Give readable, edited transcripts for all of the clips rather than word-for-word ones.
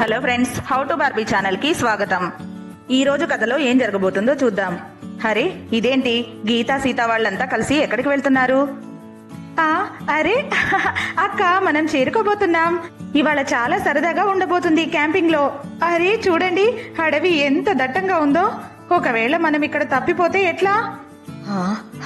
Hello friends, how to Barbie channel కి స్వాగతం. ఈ రోజు కథలో ఏం జరగబోతుందో చూద్దాం. హరే, ఇదేంటి గీతా సీత వాళ్ళంతా కలిసి ఎక్కడికి వెళ్తున్నారు? అరే అక్క, మనం చేరుకోబోతున్నాం. ఇవాళ చాలా సరదాగా ఉండబోతుంది క్యాంపింగ్ లో. అరే చూడండి, అడవి ఎంత దట్టంగా ఉందో. ఒకవేళ మనం ఇక్కడ తప్పిపోతే ఎట్లా?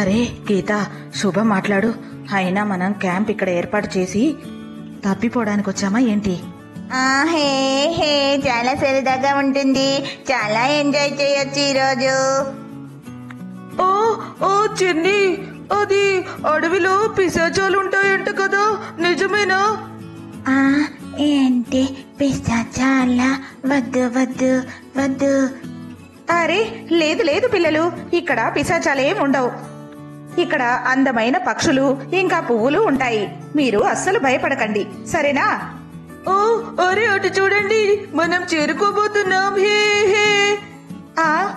అరే గీత, శుభ మాట్లాడు. అయినా మనం క్యాంప్ ఇక్కడ ఏర్పాటు చేసి తప్పిపోవడానికి వచ్చామా ఏంటి? హే హే, చాలా సరదాగా ఉంటుంది. చాలా ఎంజాయ్ చేయొచ్చు ఈరోజు. ఓ చిన్ని, అది అడవిలో పిశాచాలు ఉంటాయంట కదా, నిజమేనా? ఏంటి పిశాచాలా? వద్దు వద్దు వద్దు. అరే లేదు లేదు పిల్లలు, ఇక్కడ పిశాచాలేం ఉండవు. ఇక్కడ అందమైన పక్షులు ఇంకా పువ్వులు ఉంటాయి. మీరు అస్సలు భయపడకండి, సరేనా? అరే అటు చూడండి, మనం చేరుకోబోతున్నాం. హే హే.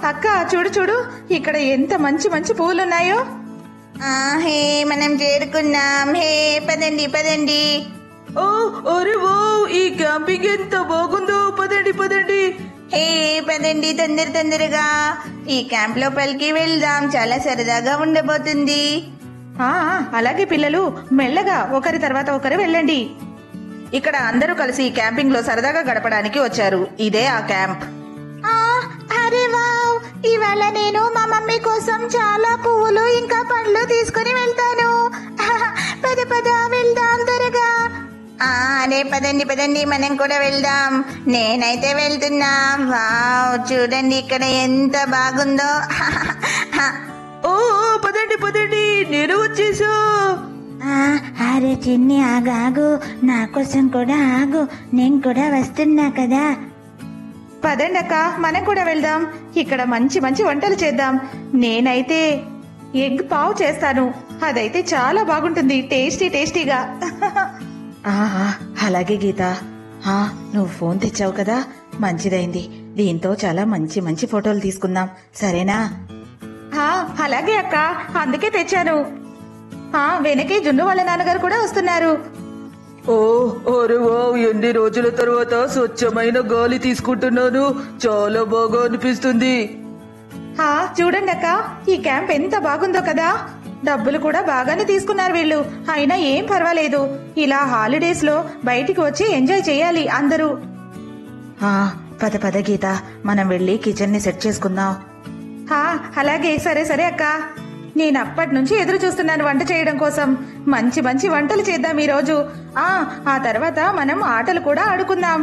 అక్క చూడు చూడు, ఇక్కడ ఎంత మంచి మంచి పువ్వులున్నాయో. హే, మనం చేరుకున్నాం. హే, పదండి పదండి. అరే వా, ఈ క్యాంపింగ్ ఎంత బాగుందో. పదండి పదండి. హే పదండి, తొందరగా ఈ క్యాంప్ లోపలికి వెళ్దాం. చాలా సరదాగా ఉండబోతుంది. అలాగే పిల్లలు, మెల్లగా ఒకరి తర్వాత ఒకరు వెళ్ళండి. ఇక్కడ అందరూ కలిసి క్యాంపింగ్ లో సరదాగా గడపడానికి వచ్చారు. ఇదే ఆ క్యాంప్. అరే వావ్, ఇవాళ నేను మా మమ్మీ కోసం చాలా పువ్వులు ఇంకా పండ్లు తీసుకుని వెళ్తాను. పద పద వెళ్దాం త్వరగా. అరే పదండి పదండి, మనం కూడా వెళ్దాం. నేనైతే వెళ్తున్నా. వావ్, చూడండి ఇక్కడ ఎంత బాగుందో. పదండి పదండి, నేను వచ్చేసా. అరే చిన్ని, ఆగు, నా కోసం కూడా ఆగు. నేను కూడా వస్తున్నా కదా. పదండి అక్క, మనం కూడా వెళ్దాం. ఇక్కడ మంచి మంచి వంటలు చేద్దాం. నేనైతే ఎగ్ పావ్ చేస్తాను. అదైతే చాలా బాగుంటుంది, టేస్టీగా. అలాగే గీత, నువ్వు ఫోన్ తెచ్చావు కదా, మంచిదైంది. దీంతో చాలా మంచి మంచి ఫోటోలు తీసుకుందాం, సరేనా? అలాగే అక్క, అందుకే తెచ్చాను. వెనకే జున్ను వాళ్ళ నాన్నగారు కూడా వస్తున్నారు. అరే వావ్, ఎన్ని రోజుల తర్వాత స్వచ్ఛమైన గాలి తీసుకుంటున్నాను. చాలా బాగా అనిపిస్తుంది. చూడండి అక్క, ఈ క్యాంప్ ఎంత బాగుందో కదా. డబ్బులు కూడా బాగానే తీసుకున్నారు వీళ్ళు. అయినా ఏం పర్వాలేదు. ఇలా హాలిడేస్ లో బయటికి వచ్చి ఎంజాయ్ చేయాలి అందరూ. పద పద గీత, మనం వెళ్ళి కిచెన్ ని సెట్ చేసుకుందాం. అలాగే, సరే సరే అక్క. నేను అప్పటి నుంచి ఎదురు చూస్తున్నాను వంట చేయడం కోసం. మంచి మంచి వంటలు చేద్దాం ఈ రోజు. ఆ తర్వాత మనం ఆటలు కూడా ఆడుకుందాం.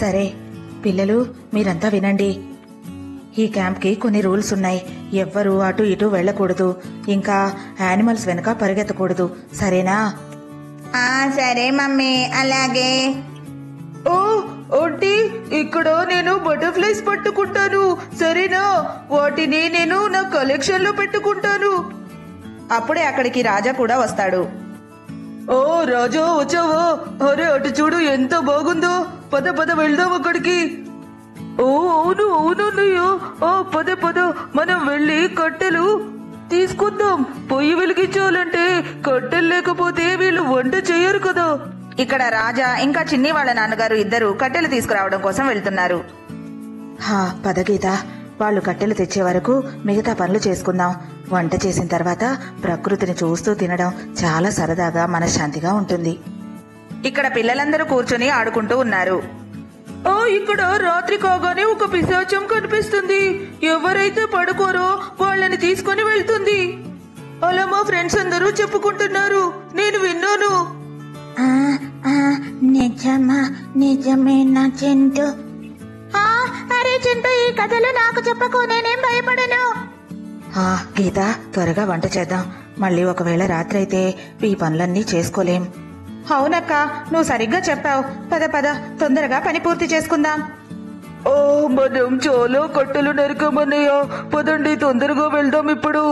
సరే పిల్లలు, మీరంతా వినండి. ఈ క్యాంప్ కి కొన్ని రూల్స్ ఉన్నాయి. ఎవ్వరూ అటు ఇటు వెళ్ళకూడదు, ఇంకా యానిమల్స్ వెనక పరిగెత్తకూడదు, సరేనా? సరే మమ్మీ, అలాగే. ఆంటీ, ఇక్కడ నేను బటర్ఫ్లైస్ పట్టుకుంటాను, సరేనా? వాటిని నేను నా కలెక్షన్ లో పెట్టుకుంటాను. అప్పుడే అక్కడికి రాజా కూడా వస్తాడు. రాజా వచ్చావా? అరే అటు చూడు, ఎంత బాగుందో. పద పద వెళ్దాం అక్కడికి. అవును అవునన్నయ్యో. పద పద, మనం వెళ్ళి కట్టెలు తీసుకుందాం. పొయ్యి వెలిగించాలంటే కట్టెలు లేకపోతే వీళ్ళు వంట చేయరు కదా. ఇక్కడ రాజా ఇంకా చిన్ని వాళ్ళ నాన్నగారు ఇద్దరు కట్టెలు తీసుకురావడం కోసం వెళ్తున్నారు. పద గీత, వాళ్ళు కట్టెలు తెచ్చే వరకు మిగతా పనులు చేసుకుందాం. వంట చేసిన తర్వాత ప్రకృతిని చూస్తూ తినడం చాలా సరదాగా మనశ్శాంతిగా ఉంటుంది. ఇక్కడ పిల్లలందరూ కూర్చొని ఆడుకుంటూ ఉన్నారు. ఇక్కడ రాత్రి కాగానే ఒక పిశాచం కనిపిస్తుంది. ఎవరైతే పడుకోరో వాళ్ళని తీసుకుని వెళ్తుంది. అలా మా ఫ్రెండ్స్ అందరూ చెప్పుకుంటున్నారు, నేను విన్నాను. నిజమేనా చింటూ? అరే చింటూ, ఈ కథలు నాకు చెప్పకు, నేనేం భయపడను. గీత, త్వరగా వంట చేద్దాం. మళ్ళీ ఒకవేళ రాత్రి అయితే ఈ పనులన్నీ చేసుకోలేం. అవునక్క, నువ్వు సరిగ్గా చెప్పావు. పద పద, తొందరగా పని పూర్తి చేసుకుందాం. మనం చాలా కట్టెలు నరికామన్నయ్య. పదండి, తొందరగా వెళ్దాం ఇప్పుడు.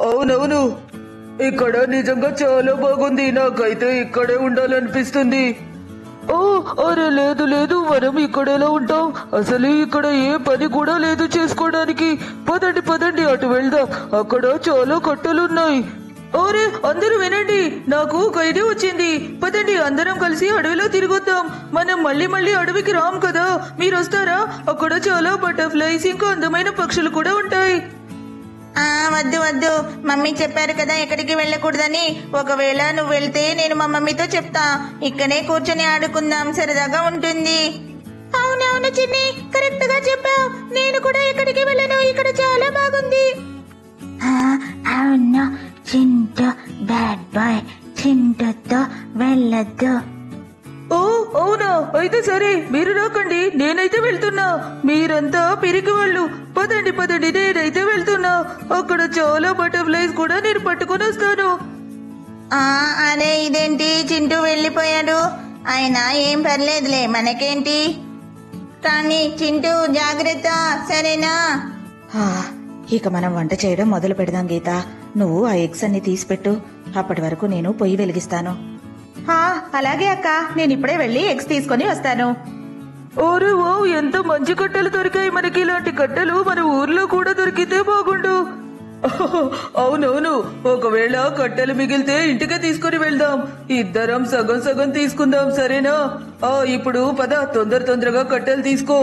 అవునవును, ఇక్కడ నిజంగా చాలా బాగుంది. నాకైతే ఇక్కడే ఉండాలనిపిస్తుంది. అరే లేదు లేదు, మనం ఇక్కడేలా ఉంటాం? అసలు ఇక్కడ ఏ పని కూడా లేదు చేసుకోవడానికి. పదండి పదండి, అటు వెళ్దాం. అక్కడ చాలా కట్టెలున్నాయి. ఓరే అందరూ వినండి, నాకు ఒక ఐడియా వచ్చింది. పదండి అందరం కలిసి అడవిలో తిరుగుతాం. మనం మళ్ళీ మళ్ళీ అడవికి రాం కదా, మీరు వస్తారా? అక్కడ చాలా బటర్ఫ్లైస్ ఇంకా అందమైన పక్షులు కూడా ఉంటాయి. వద్దు వద్దు, మమ్మీ చెప్పారు కదా ఎక్కడికి వెళ్ళకూడదని. ఒకవేళ నువ్వు వెళ్తే నేను మా మమ్మీతో చెప్తా. ఇక్కడే కూర్చొని ఆడుకుందాం, సరదాగా ఉంటుంది. అవునవును చిన్ని, కరెక్ట్ గా చెప్పావు. నేను కూడా ఎక్కడికి వెళ్ళను, ఇక్కడ చాలా బాగుంది. అవును చింటూ బ్యాడ్ బాయ్, చింటూతో వెళ్ళొద్దు. ఓ అవునా, అయితే సరే, మీరు రాకండి, నేనైతే వెళ్తున్నా. మీరంతా పిరికి వాళ్ళు. పదండి పదండి, నేనైతే వెళ్తున్నా. అక్కడ చాలా బటర్ఫ్లైస్ కూడా నేను పట్టుకొని వస్తాను. అరే ఇదేంటి, చింటూ వెళ్ళిపోయాడు. అయినా ఏం పర్లేదులే, మనకేంటి. కానీ చింటూ జాగ్రత్త, సరేనా? ఇక మనం వంట చేయడం మొదలు పెడదాం గీత. నువ్వు ఆ ఎగ్స్ అన్ని తీసిపెట్టు. అప్పటి వరకు నేను పొయ్యి వెలిగిస్తాను. అలాగే అక్క, నేను ఇప్పుడే వెళ్ళి ఎగ్స్ తీసుకొని వస్తాను. ఓరే ఓ, ఎంత మంచి కట్టెలు దొరికాయి మనకి. ఇలాంటి కట్టెలు మన ఊర్లో కూడా దొరికితే బాగుండు. అవునవును, ఒకవేళ కట్టెలు మిగిలితే ఇంటికే తీసుకుని వెళ్దాం. ఇద్దరం సగం సగం తీసుకుందాం, సరేనా? ఇప్పుడు పద, తొందరగా కట్టెలు తీసుకో.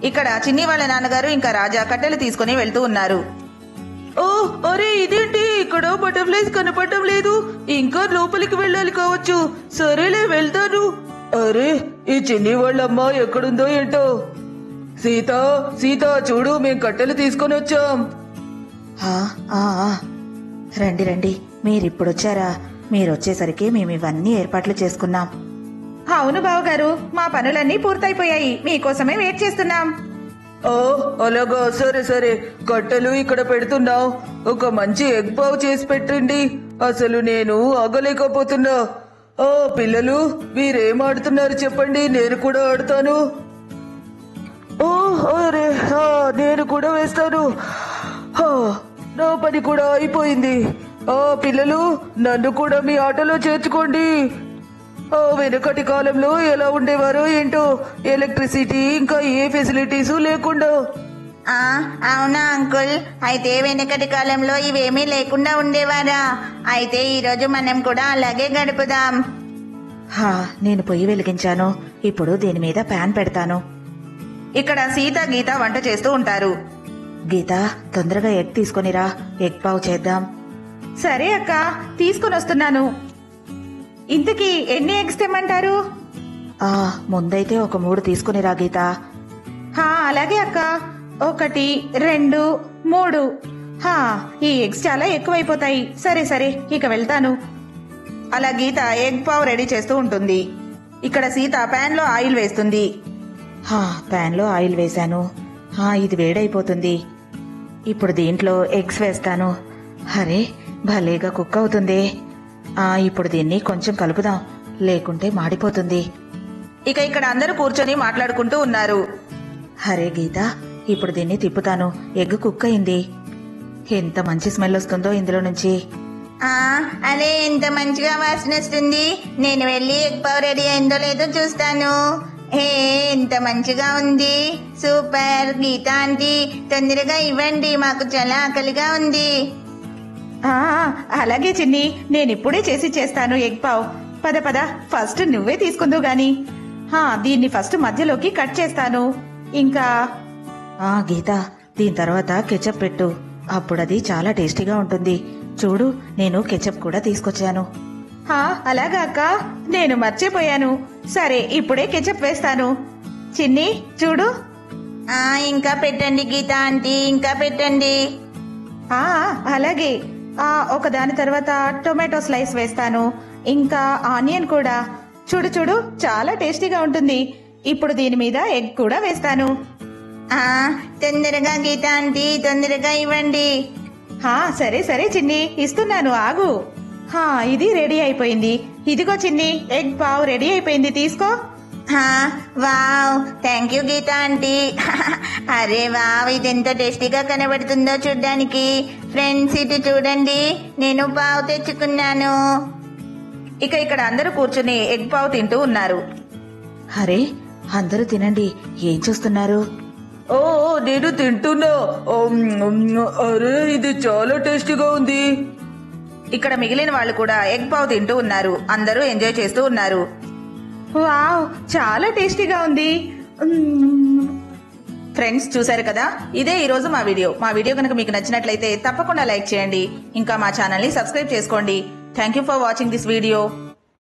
ఇక్కడ చిన్ని వాళ్ళ నాన్నగారు ఇంకా రాజా కట్టెలు తీసుకుని వెళ్తూ ఉన్నారు. ఓ అరే ఇదేంటి, ఇక్కడ బటర్ఫ్లైస్ కనపడటం లేదు. ఇంకా లోపలికి వెళ్ళాలి కావచ్చు. సరేలే, వెళ్తాను. అరే ఈ చిన్ని వాళ్ళమ్మ ఎక్కడుందో ఏంటో. సీత సీత చూడు, మేం కట్టెలు తీసుకొని వచ్చాం. రండి రండి, మీరిప్పుడొచ్చారా? మీరొచ్చేసరికి మేము ఇవన్నీ ఏర్పాట్లు చేసుకున్నాం. అవును బావగారు, మా పనులన్నీ పూర్తయిపోయాయి, మీకోసమే వెయిట్ చేస్తున్నాం. అలాగా, సరే సరే, కట్టెలు ఇక్కడ పెడుతున్నావు. ఒక మంచి ఎగ్ పావ్ చేసి పెట్టండి. అసలు నేను ఆగలేకపోతున్నా. పిల్లలు, మీరేం ఆడుతున్నారు చెప్పండి, నేను కూడా ఆడుతాను. అరే నేను కూడా వేస్తాను. నా పని కూడా అయిపోయింది. పిల్లలు, నన్ను కూడా మీ ఆటలో చేర్చుకోండి. వెనుకటి కాలంలో ఎలా ఉండేవారో ఏంటో, ఎలక్ట్రిసిటీ ఇంకా ఏ ఫెసిలిటీస్ లేకుండా. అవునా అంకుల్, అయితే వెనకటి కాలంలో ఇవేమీ లేకుండా ఉండేవారా? అయితే ఈ రోజు మనం కూడా అలాగే గడుపుదాం. నేను పొయ్యి వెలిగించాను, ఇప్పుడు దీని మీద ప్యాన్ పెడతాను. ఇక్కడ సీత గీత వంట చేస్తూ ఉంటారు. గీత, తొందరగా ఎగ్ తీసుకొనిరా, ఎగ్ పావ్ చేద్దాం. సరే అక్క, తీసుకుని వస్తున్నాను. ఇంతకీ ఎన్ని ఎగ్స్ తెమ్మంటారు? ముందైతే ఒక 3 తీసుకునిరా గీత. అలాగే అక్క, 1 2 3. ఈ ఎగ్స్ చాలా ఎక్కువైపోతాయి. సరే సరే, ఇక వెళ్తాను. అలా గీత ఎగ్ పావ్ రెడీ చేస్తూ ఉంటుంది. ఇక్కడ సీత ప్యాన్ లో ఆయిల్ వేస్తుంది. ప్యాన్ లో ఆయిల్ వేశాను. ఇది వేడైపోతుంది. ఇప్పుడు దీంట్లో ఎగ్స్ వేస్తాను. అరే భలేగా కుక్ అవుతుంది. ఇప్పుడు దీన్ని కొంచెం కలుపుదాం, లేకుంటే మాడిపోతుంది. ఇక ఇక్కడ అందరూ కూర్చొని మాట్లాడుకుంటూ ఉన్నారు. అరే గీత, ఇప్పుడు దీన్ని తిప్పుతాను. ఎగ్ కుక్ అయింది. ఎంత మంచి స్మెల్ వస్తుందో ఇందులో నుంచి. అరే ఎంత మంచిగా వాసన వస్తుంది. నేను వెళ్ళి ఎగ్ పావ్ రెడీ అయిందో లేదో చూస్తాను. ఎంత మంచిగా ఉంది, సూపర్. గీత ఆంటీ, తొందరగా ఇవ్వండి, మాకు చాలా ఆకలిగా ఉంది. అలాగే చిన్ని, నేనిప్పుడే చేసి చేస్తాను ఎగ్ పావ్. పద పద, ఫస్ట్ నువ్వే తీసుకుందువు గాని. దీన్ని ఫస్ట్ మధ్యలోకి కట్ చేస్తాను. ఇంకా గీత, దీని తర్వాత కెచప్ పెట్టు, అప్పుడది చాలా టేస్టీగా ఉంటుంది. చూడు, నేను కెచప్ కూడా తీసుకొచ్చాను. అలాగా అక్క, నేను మర్చిపోయాను. సరే, ఇప్పుడే కెచప్ వేస్తాను. చిన్ని చూడు. ఇంకా పెట్టండి గీత ఆంటీ, ఇంకా పెట్టండి. అలాగే. ఒకదాని తర్వాత టొమాటో స్లైస్ వేస్తాను, ఇంకా ఆనియన్ కూడా. చూడు చూడు, చాలా టేస్టీగా ఉంటుంది. ఇప్పుడు దీని మీద ఎగ్ కూడా వేస్తాను. తొందరగా గీత ఆంటీ, తొందరగా ఇవ్వండి. సరే సరే చిన్ని, ఇస్తున్నాను, ఆగు. ఇది రెడీ అయిపోయింది. ఇదిగో చిన్ని, ఎగ్ పావ్ రెడీ అయిపోయింది, తీసుకో. Wow, thank you Geeta aunty. అరే వావ్, ఇది ఎంత టేస్టీగా కనబడుతుందో చూడ్డానికి. ఫ్రెండ్స్ ఇటు చూడండి, నేను పావ్ తెచ్చుకున్నాను. ఇక ఇక్కడ అందరూ కూర్చుని ఎగ్ పావ్ తింటూ ఉన్నారు. అరే అందరూ తినండి, ఏం చూస్తున్నారు? నేను తింటున్నా. అరే ఇది చాలా టేస్టీగా ఉంది. ఇక్కడ మిగిలిన వాళ్ళు కూడా ఎగ్ పావ్ తింటూ ఉన్నారు. అందరూ ఎంజాయ్ చేస్తూ ఉన్నారు. వావ్, చాలా టేస్టీగా ఉంది. ఫ్రెండ్స్, చూశారు కదా, ఇదే ఈ రోజు మా వీడియో కనుక మీకు నచ్చినట్లయితే తప్పకుండా లైక్ చేయండి. ఇంకా మా ఛానల్ ని సబ్స్క్రైబ్ చేసుకోండి. Thank you for watching this video.